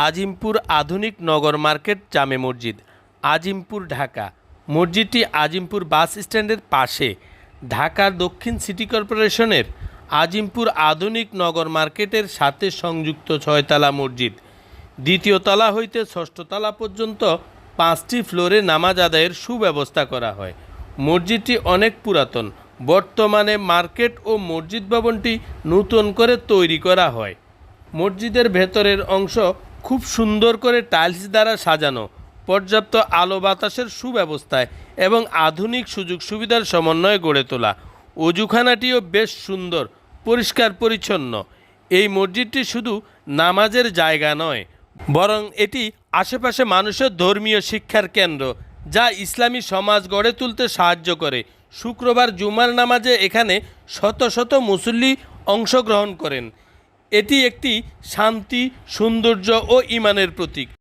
আজিমপুর আধুনিক নগর মার্কেট জামে মসজিদ, আজিমপুর, ঢাকা। মসজিদটি আজিমপুর বাস স্ট্যান্ডের পাশে। ঢাকার দক্ষিণ সিটি কর্পোরেশনের আজিমপুর আধুনিক নগর মার্কেটের সাথে সংযুক্ত 6তলা মসজিদ। দ্বিতীয় তলা হইতে ষষ্ঠ তলা পর্যন্ত 5টি ফ্লোরে নামাজ আদায়ের সুব্যবস্থা করা হয়। মসজিদটি অনেক পুরাতন। বর্তমানে মার্কেট ও মসজিদ ভবনটি নতুন করে তৈরি করা হয়। মসজিদের ভেতরের অংশ খুব সুন্দর করে টাইলস দ্বারা সাজানো, পর্যাপ্ত আলো বাতাসের সুব্যবস্থায় এবং আধুনিক সুযোগ সুবিধার সমন্বয়ে গড়ে তোলা। অজুখানাটিও বেশ সুন্দর, পরিষ্কার পরিচ্ছন্ন। এই মসজিদটি শুধু নামাজের জায়গা নয়, বরং এটি আশেপাশে মানুষের ধর্মীয় শিক্ষার কেন্দ্র, যা ইসলামী সমাজ গড়ে তুলতে সাহায্য করে। শুক্রবার জুমার নামাজে এখানে শত শত মুসল্লি অংশগ্রহণ করেন। এটি একটি শান্তি, সৌন্দর্য ও ঈমানের প্রতীক।